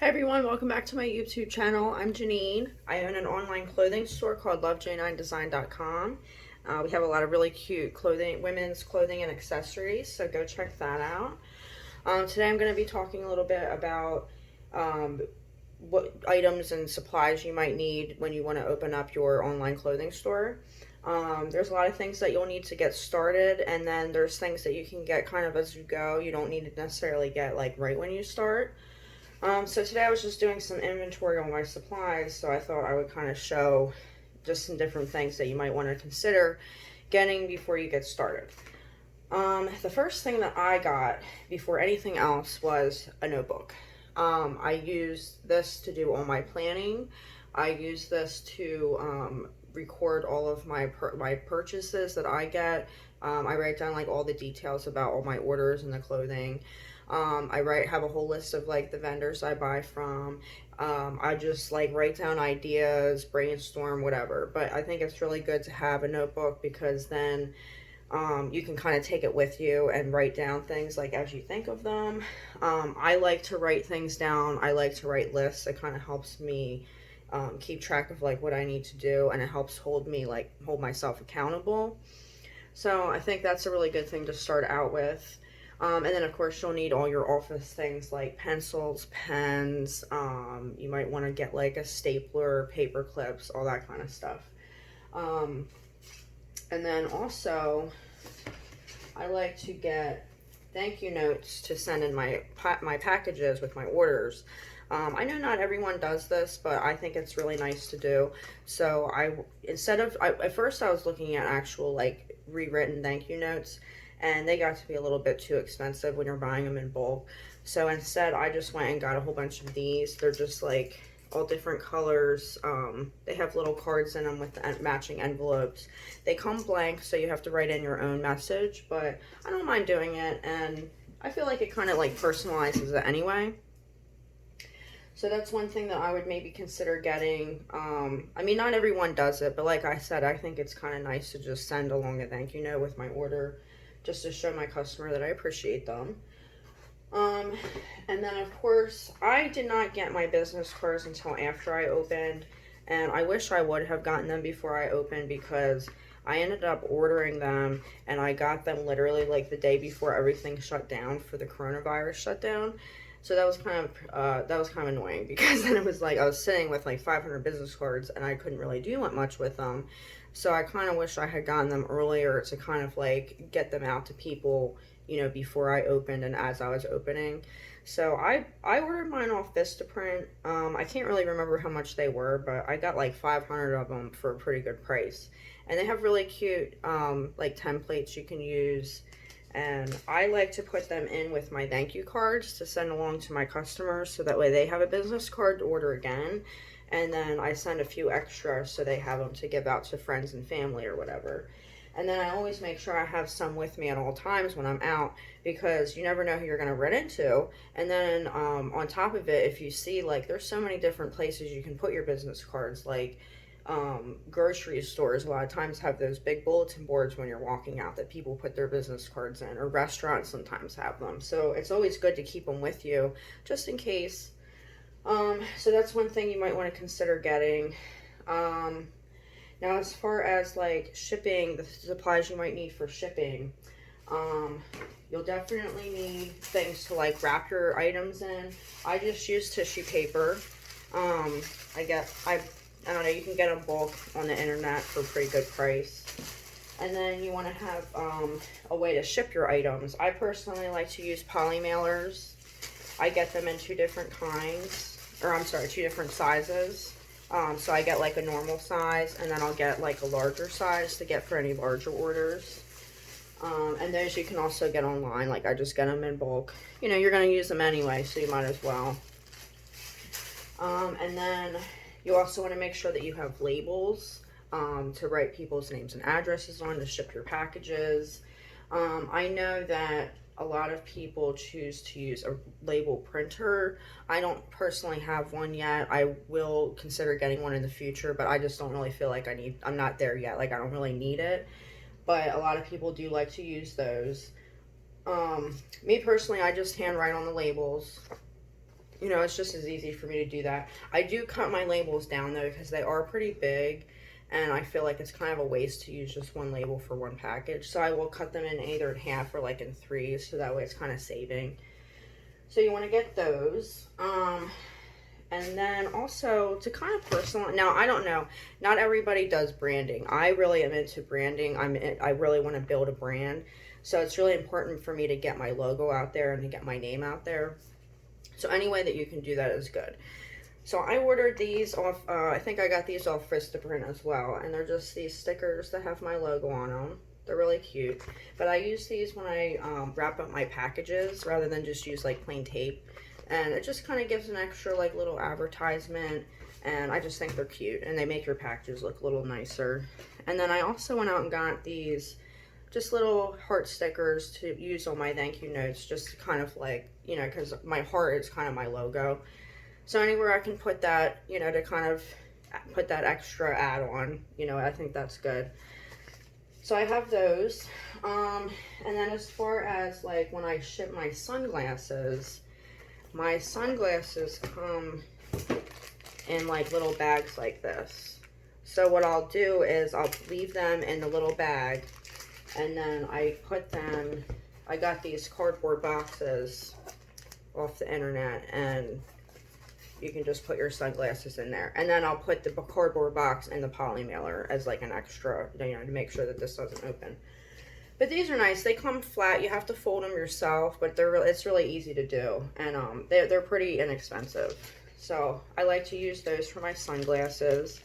Hi everyone, welcome back to my YouTube channel. I'm Janine. I own an online clothing store called LoveJ9Design.com. We have a lot of really cute clothing, women's clothing and accessories, so go check that out. Today I'm going to be talking a little bit about what items and supplies you might need when you want to open up your online clothing store. There's a lot of things that you'll need to get started, and then there's things that you can get kind of as you go. You don't need to necessarily get like right when you start. So today I was just doing some inventory on my supplies, so I thought I would kind of show just some different things that you might want to consider getting before you get started. The first thing that I got before anything else was a notebook. I use this to do all my planning. I use this to record all of my purchases that I get. I write down like all the details about all my orders and the clothing. Have a whole list of like the vendors I buy from. I just like write down ideas, brainstorm, whatever. But I think it's really good to have a notebook because then you can kind of take it with you and write down things like as you think of them. I like to write things down. I like to write lists. It kind of helps me keep track of like what I need to do, and it helps hold myself accountable. So I think that's a really good thing to start out with. And then of course you'll need all your office things like pencils, pens, you might want to get like a stapler, paper clips, all that kind of stuff. Um, and then also I like to get thank you notes to send in my packages with my orders. I know not everyone does this, but I think it's really nice to do. So at first I was looking at actual like rewritten thank you notes, and they got to be a little bit too expensive when you're buying them in bulk. So instead I just went and got a whole bunch of these. They're just like all different colors. They have little cards in them with matching envelopes. They come blank, so you have to write in your own message, but I don't mind doing it, and I feel like it kind of like personalizes it anyway. So that's one thing that I would maybe consider getting. I mean, not everyone does it, but like I said, I think it's kind of nice to just send along a thank you note with my order, just to show my customer that I appreciate them. Um, and then of course, I did not get my business cards until after I opened, and I wish I would have gotten them before I opened because I ended up ordering them and I got them literally like the day before everything shut down for the coronavirus shutdown. So that was kind of annoying because then it was like I was sitting with like 500 business cards and I couldn't really do much with them. So I kind of wish I had gotten them earlier to kind of like get them out to people, before I opened and as I was opening. So I ordered mine off Vistaprint. I can't really remember how much they were, but I got like 500 of them for a pretty good price. And they have really cute like templates you can use. And I like to put them in with my thank you cards to send along to my customers, so that way they have a business card to order again. And then I send a few extras so they have them to give out to friends and family or whatever. And then I always make sure I have some with me at all times when I'm out, because you never know who you're going to run into. And then on top of it, if you see like there's so many different places you can put your business cards, like grocery stores a lot of times have those big bulletin boards when you're walking out that people put their business cards in, or restaurants sometimes have them. So it's always good to keep them with you just in case. So that's one thing you might want to consider getting. Now, as far as like shipping, the supplies you might need for shipping, you'll definitely need things to like wrap your items in. I just use tissue paper. I don't know, you can get them bulk on the internet for a pretty good price. And then you want to have a way to ship your items. I personally like to use poly mailers. I get them in two different two different sizes. So I get like a normal size, and then I'll get like a larger size to get for any larger orders. And those you can also get online. Like I just get them in bulk. You're going to use them anyway, so you might as well. And then you also want to make sure that you have labels to write people's names and addresses on to ship your packages. I know that a lot of people choose to use a label printer. I don't personally have one yet. I will consider getting one in the future, but I just don't really feel like I'm not there yet. Like I don't really need it, but a lot of people do like to use those. Me personally, I just handwrite on the labels. you know, it's just as easy for me to do that. I do cut my labels down though because they are pretty big, and I feel like it's kind of a waste to use just one label for one package. So I will cut them in either in half or like in threes, so that way it's kind of saving. So you want to get those. And then also to kind of personal. Now I don't know. Not everybody does branding. I really am into branding. I really want to build a brand. So it's really important for me to get my logo out there and to get my name out there. So any way that you can do that is good. So I ordered these off, I think I got these off Vistaprint as well. And they're just these stickers that have my logo on them. They're really cute. But I use these when I wrap up my packages rather than just use like plain tape. And it just kind of gives an extra like little advertisement. And I just think they're cute. And they make your packages look a little nicer. And then I also went out and got these just little heart stickers to use on my thank you notes, just to kind of like, you know, because my heart is kind of my logo. So anywhere I can put that, you know, to kind of put that extra add on, you know, I think that's good. So I have those. And then as far as like when I ship my sunglasses come in like little bags like this. So what I'll do is I'll leave them in the little bag, and then I put them, I got these cardboard boxes off the internet, and you can just put your sunglasses in there. And then I'll put the cardboard box in the poly mailer as like an extra, you know, to make sure that this doesn't open. But these are nice. They come flat. You have to fold them yourself, but it's really easy to do. And they're pretty inexpensive. So I like to use those for my sunglasses.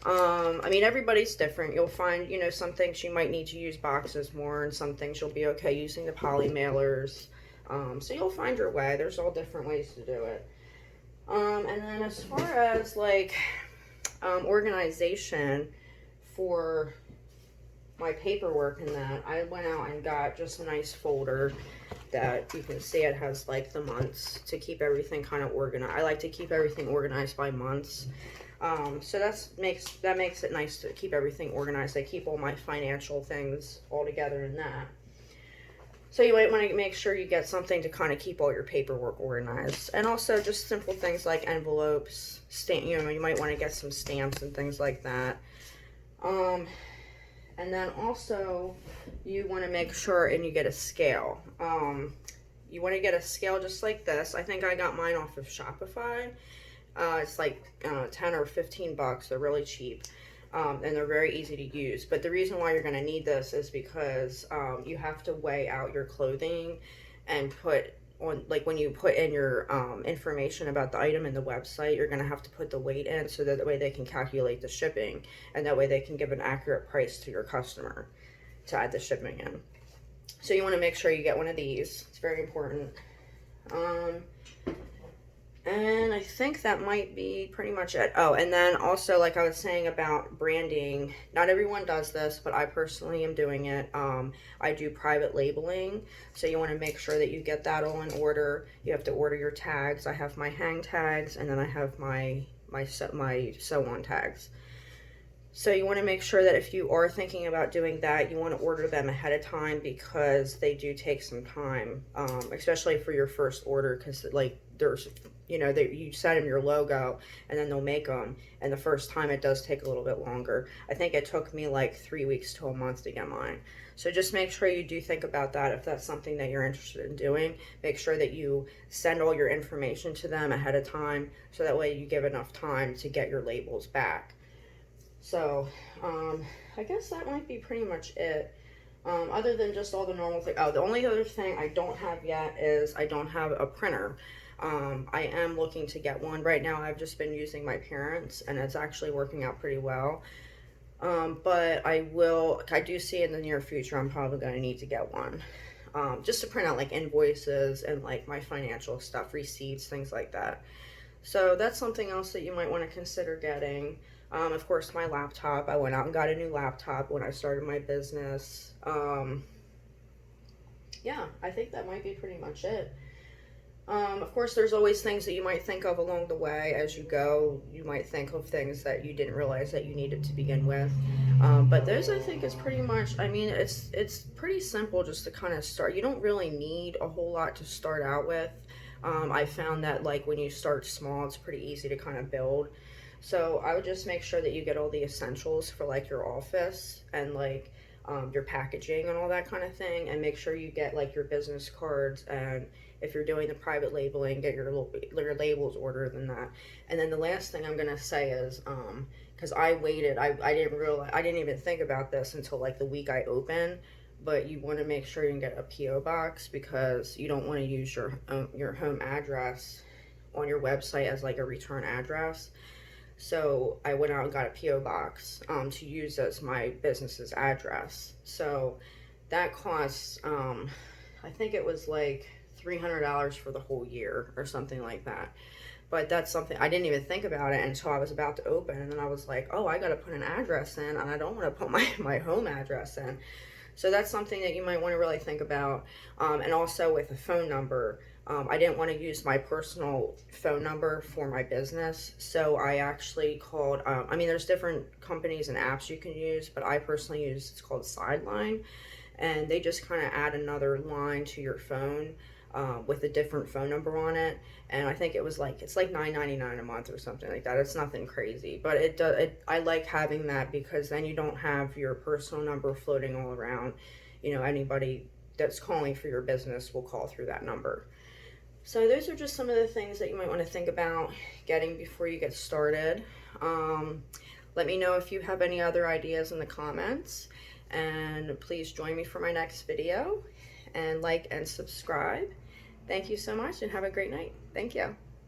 I mean, everybody's different. You'll find, you know, some things you might need to use boxes more, and some things you'll be okay using the poly mailers. So you'll find your way. There's all different ways to do it. And then as far as like organization for my paperwork and that, I went out and got just a nice folder that you can see it has like the months to keep everything kind of organized. I like to keep everything organized by months. So that makes it nice to keep everything organized. I keep all my financial things all together in that. So you might want to make sure you get something to kind of keep all your paperwork organized. And also just simple things like envelopes, you know, you might want to get some stamps and things like that. And then also you want to make sure and you get a scale. You want to get a scale just like this. I think I got mine off of Shopify. It's like 10 or 15 bucks. They're really cheap. And they're very easy to use. But the reason why you're going to need this is because you have to weigh out your clothing and put on, like when you put in your information about the item in the website, you're going to have to put the weight in so that way they can calculate the shipping, and that way they can give an accurate price to your customer to add the shipping in. So you want to make sure you get one of these. It's very important. And I think that might be pretty much it. Oh, and then also, like I was saying about branding, not everyone does this, but I personally am doing it. I do private labeling, so you want to make sure that you get that all in order. You have to order your tags. I have my hang tags, and then I have my sew on tags. So you want to make sure that if you are thinking about doing that, you want to order them ahead of time, because they do take some time, especially for your first order, because like there's, you know, you send them your logo and then they'll make them, and the first time it does take a little bit longer. I think it took me like 3 weeks to a month to get mine. So just make sure you do think about that. If that's something that you're interested in doing, make sure that you send all your information to them ahead of time, so that way you give enough time to get your labels back. So I guess that might be pretty much it. Other than just all the normal things. Oh, the only other thing I don't have yet is I don't have a printer. I am looking to get one. Right now I've just been using my parents', and it's actually working out pretty well. But I do see in the near future I'm probably going to need to get one. Just to print out like invoices and like my financial stuff, receipts, things like that. So that's something else that you might want to consider getting. Of course, my laptop. I went out and got a new laptop when I started my business. Yeah, I think that might be pretty much it. Of course, there's always things that you might think of along the way as you go. You might think of things that you didn't realize that you needed to begin with. But those, I think, is pretty much, I mean, it's pretty simple just to kind of start. You don't really need a whole lot to start out with. I found that like when you start small, it's pretty easy to kind of build. So I would just make sure that you get all the essentials for like your office and like your packaging and all that kind of thing, and make sure you get like your business cards, and if you're doing the private labeling, get your labels ordered and that. And then the last thing I'm gonna say is because I waited, I didn't realize, I didn't even think about this until like the week I opened, but you want to make sure you can get a PO box, because you don't want to use your home address on your website as like a return address. So I went out and got a PO box to use as my business's address. So that costs I think it was like $300 for the whole year or something like that. But that's something I didn't even think about it until I was about to open, and then I was like, oh, I got to put an address in, and I don't want to put my home address in. So that's something that you might want to really think about. And also with a phone number, I didn't want to use my personal phone number for my business. So I actually called, I mean, there's different companies and apps you can use, but I personally use, it's called Sideline. And they just kind of add another line to your phone with a different phone number on it. And I think it was like, it's like $9.99 a month or something like that. It's nothing crazy, but it does, I like having that, because then you don't have your personal number floating all around. You know, anybody that's calling for your business will call through that number. So those are just some of the things that you might want to think about getting before you get started. Let me know if you have any other ideas in the comments, and please join me for my next video, and like and subscribe. Thank you so much, and have a great night. Thank you.